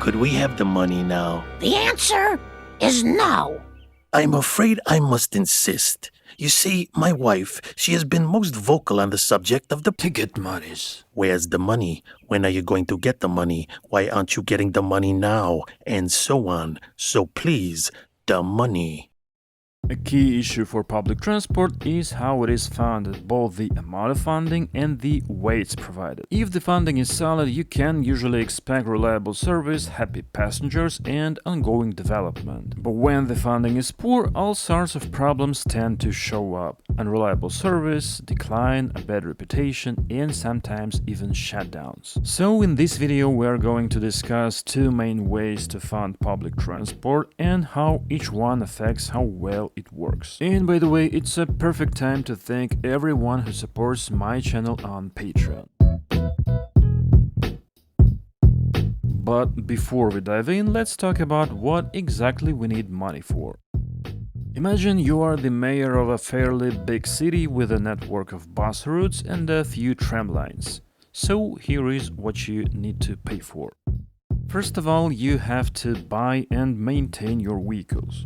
Could we have the money now? The answer is no. I'm afraid I must insist. You see, my wife, she has been most vocal on the subject of the ticket monies. Where's the money? When are you going to get the money? Why aren't you getting the money now? And so on. So please, the money. A key issue for public transport is how it is funded, both the amount of funding and the way it's provided. If the funding is solid, you can usually expect reliable service, happy passengers, and ongoing development. But when the funding is poor, all sorts of problems tend to show up. Unreliable service, decline, a bad reputation, and sometimes even shutdowns. So in this video we are going to discuss two main ways to fund public transport and how each one affects how well it works. And by the way, it's a perfect time to thank everyone who supports my channel on Patreon. But before we dive in, let's talk about what exactly we need money for. Imagine you are the mayor of a fairly big city with a network of bus routes and a few tram lines. So here is what you need to pay for. First of all, you have to buy and maintain your vehicles.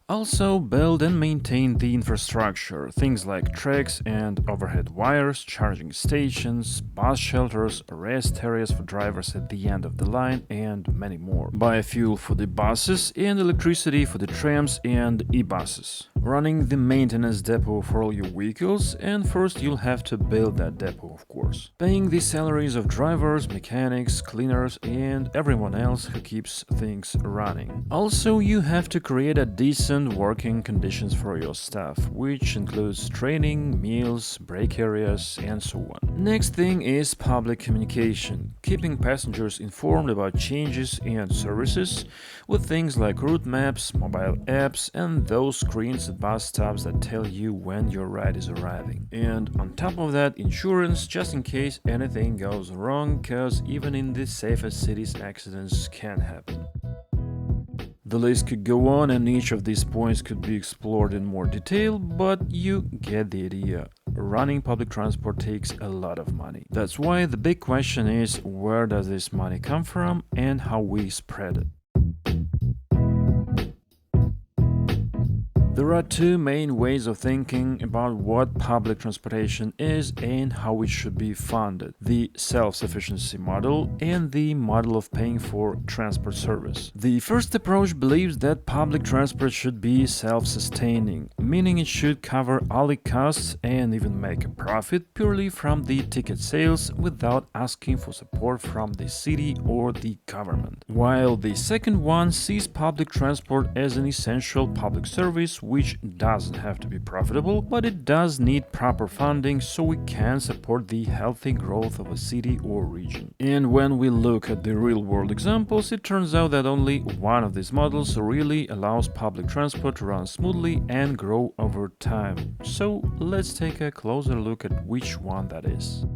Also, build and maintain the infrastructure, things like tracks and overhead wires, charging stations, bus shelters, rest areas for drivers at the end of the line, and many more. Buy fuel for the buses and electricity for the trams and e-buses. Running the maintenance depot for all your vehicles, and first you'll have to build that depot, of course. Paying the salaries of drivers, mechanics, cleaners, and everyone else who keeps things running. Also, you have to create a decent working conditions for your staff, which includes training, meals, break areas, and so on. Next thing is public communication, keeping passengers informed about changes and services with things like route maps, mobile apps, and those screens at bus stops that tell you when your ride is arriving. And on top of that, insurance, just in case anything goes wrong, cause even in the safest cities accidents can happen. The list could go on and each of these points could be explored in more detail, but you get the idea. Running public transport takes a lot of money. That's why the big question is, where does this money come from and how we spread it? There are two main ways of thinking about what public transportation is and how it should be funded: the self-sufficiency model and the model of paying for transport service. The first approach believes that public transport should be self-sustaining, meaning it should cover all the costs and even make a profit purely from the ticket sales without asking for support from the city or the government. While the second one sees public transport as an essential public service which doesn't have to be profitable, but it does need proper funding so it can support the healthy growth of a city or region. And when we look at the real-world examples, it turns out that only one of these models really allows public transport to run smoothly and grow over time. So let's take a closer look at which one that is.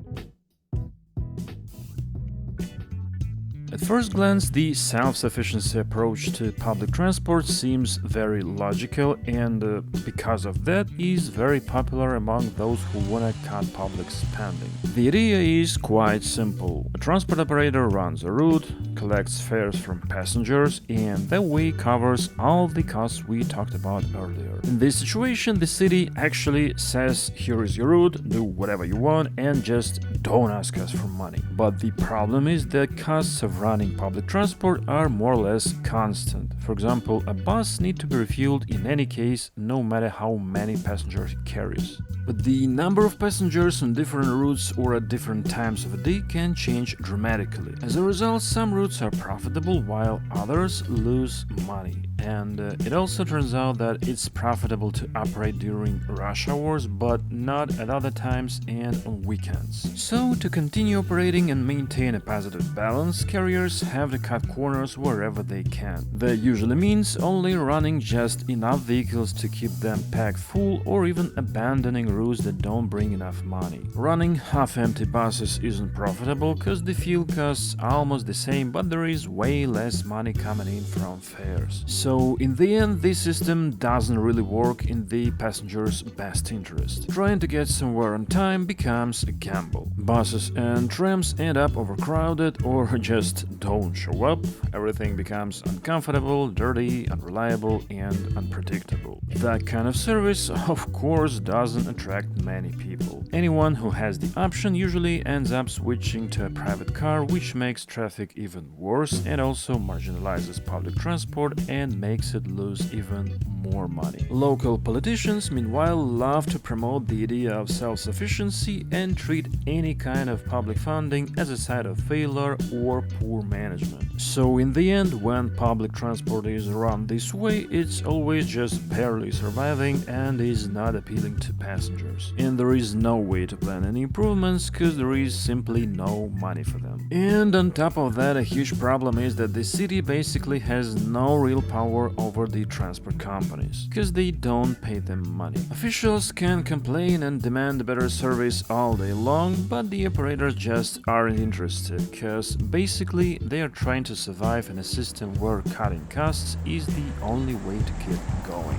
At first glance, the self-sufficiency approach to public transport seems very logical and, because of that, is very popular among those who want to cut public spending. The idea is quite simple. A transport operator runs a route, collects fares from passengers, and that way covers all the costs we talked about earlier. In this situation, the city actually says, here is your route, do whatever you want, and just don't ask us for money. But the problem is that costs of running public transport are more or less constant. For example, a bus needs to be refueled in any case, no matter how many passengers it carries. But the number of passengers on different routes or at different times of the day can change dramatically. As a result, some routes are profitable while others lose money. And it also turns out that it's profitable to operate during rush hours, but not at other times and on weekends. So, to continue operating and maintain a positive balance, carriers have to cut corners wherever they can. That usually means only running just enough vehicles to keep them packed full or even abandoning routes that don't bring enough money. Running half-empty buses isn't profitable because the fuel costs are almost the same, but there is way less money coming in from fares. So So in the end, this system doesn't really work in the passenger's best interest. Trying to get somewhere on time becomes a gamble. Buses and trams end up overcrowded or just don't show up. Everything becomes uncomfortable, dirty, unreliable, and unpredictable. That kind of service, of course, doesn't attract many people. Anyone who has the option usually ends up switching to a private car, which makes traffic even worse and also marginalizes public transport and makes it lose even more money. Local politicians, meanwhile, love to promote the idea of self-sufficiency and treat any kind of public funding as a sign of failure or poor management. So in the end, when public transport is run this way, it's always just barely surviving and is not appealing to passengers. And there is no way to plan any improvements because there is simply no money for them. And on top of that, a huge problem is that the city basically has no real power over the transport companies because they don't pay them money. Officials can complain and demand better service all day long, but the operators just aren't interested because basically they are trying to survive in a system where cutting costs is the only way to keep going.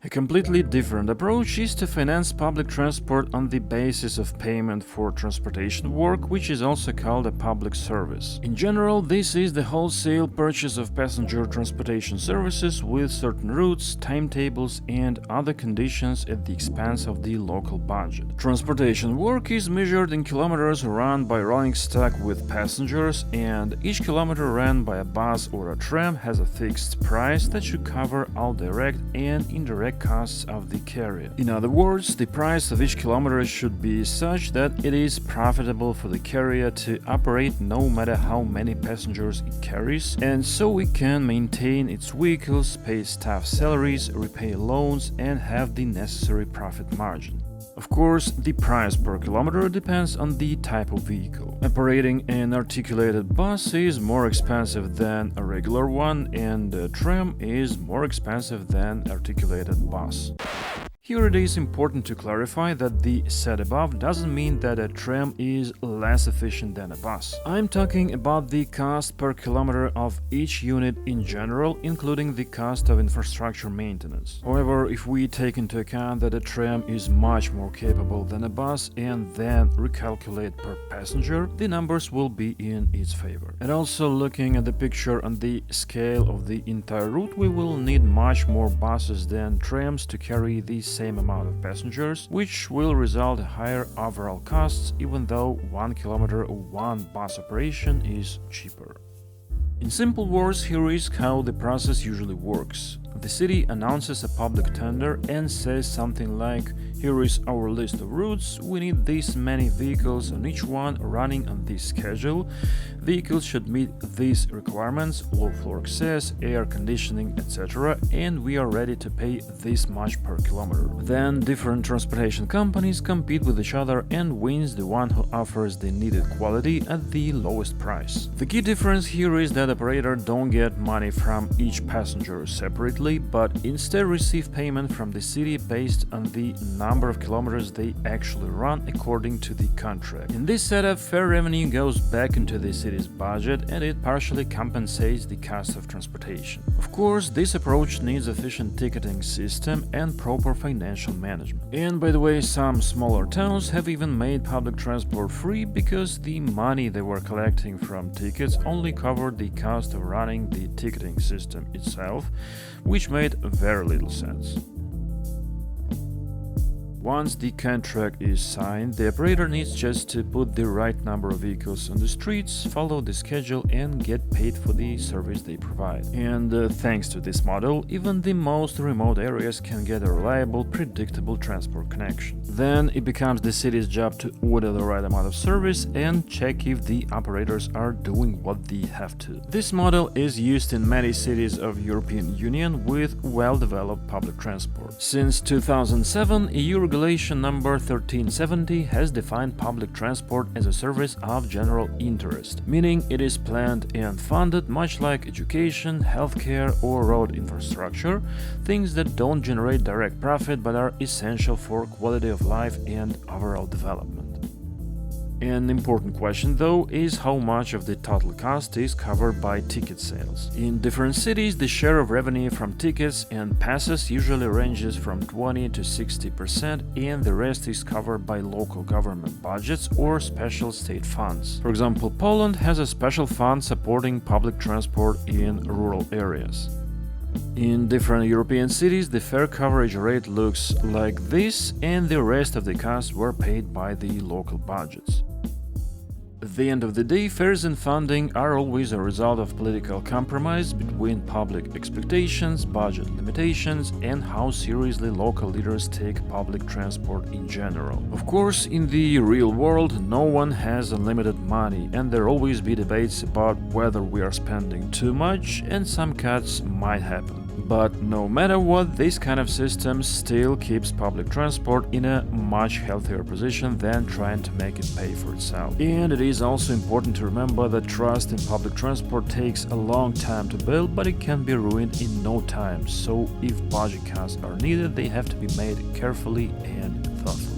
A completely different approach is to finance public transport on the basis of payment for transportation work, which is also called a public service. In general, this is the wholesale purchase of passenger transportation services with certain routes, timetables, and other conditions at the expense of the local budget. Transportation work is measured in kilometers run by rolling stock with passengers, and each kilometer run by a bus or a tram has a fixed price that should cover all direct and indirect costs of the carrier. In other words, the price of each kilometer should be such that it is profitable for the carrier to operate no matter how many passengers it carries, and so it can maintain its vehicles, pay staff salaries, repay loans, and have the necessary profit margin. Of course, the price per kilometer depends on the type of vehicle. Operating an articulated bus is more expensive than a regular one, and a tram is more expensive than articulated bus. Here it is important to clarify that the said above doesn't mean that a tram is less efficient than a bus. I'm talking about the cost per kilometer of each unit in general, including the cost of infrastructure maintenance. However, if we take into account that a tram is much more capable than a bus and then recalculate per passenger, the numbers will be in its favor. And also, looking at the picture on the scale of the entire route, we will need much more buses than trams to carry the same amount of passengers, which will result in higher overall costs even though 1 kilometer of one bus operation is cheaper. In simple words, here is how the process usually works. The city announces a public tender and says something like, "Here is our list of routes, we need this many vehicles on each one running on this schedule. Vehicles should meet these requirements, low floor access, air conditioning, etc. and we are ready to pay this much per kilometer." Then different transportation companies compete with each other and wins the one who offers the needed quality at the lowest price. The key difference here is that operators don't get money from each passenger separately, but instead receive payment from the city based on the number of kilometers they actually run according to the contract. In this setup, fair revenue goes back into the city's budget and it partially compensates the cost of transportation. Of course, this approach needs efficient ticketing system and proper financial management. And by the way, some smaller towns have even made public transport free because the money they were collecting from tickets only covered the cost of running the ticketing system itself, which made very little sense. Once the contract is signed, the operator needs just to put the right number of vehicles on the streets, follow the schedule, and get paid for the service they provide. And thanks to this model, even the most remote areas can get a reliable, predictable transport connection. Then it becomes the city's job to order the right amount of service and check if the operators are doing what they have to. This model is used in many cities of European Union with well-developed public transport. Since 2007, EU Regulation number 1370 has defined public transport as a service of general interest, meaning it is planned and funded much like education, healthcare, or road infrastructure, things that don't generate direct profit but are essential for quality of life and overall development. An important question, though, is how much of the total cost is covered by ticket sales. In different cities, the share of revenue from tickets and passes usually ranges from 20 to 60%, and the rest is covered by local government budgets or special state funds. For example, Poland has a special fund supporting public transport in rural areas. In different European cities, the fare coverage rate looks like this, and the rest of the costs were paid by the local budgets. At the end of the day, fares and funding are always a result of political compromise between public expectations, budget limitations, and how seriously local leaders take public transport in general. Of course, in the real world, no one has unlimited money, and there always be debates about whether we are spending too much, and some cuts might happen. But no matter what, this kind of system still keeps public transport in a much healthier position than trying to make it pay for itself. And it is also important to remember that trust in public transport takes a long time to build, but it can be ruined in no time. So if budget cuts are needed, they have to be made carefully and thoughtfully.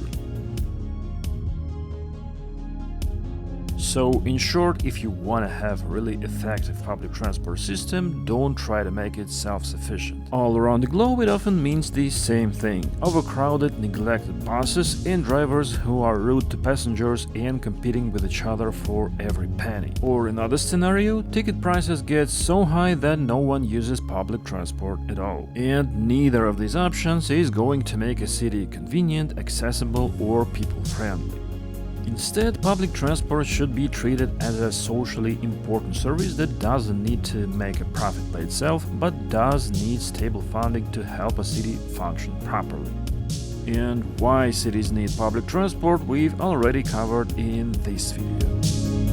So, in short, if you want to have a really effective public transport system, don't try to make it self-sufficient. All around the globe, it often means the same thing: overcrowded, neglected buses and drivers who are rude to passengers and competing with each other for every penny. Or another scenario, ticket prices get so high that no one uses public transport at all. And neither of these options is going to make a city convenient, accessible, or people-friendly. Instead, public transport should be treated as a socially important service that doesn't need to make a profit by itself, but does need stable funding to help a city function properly. And why cities need public transport we've already covered in this video.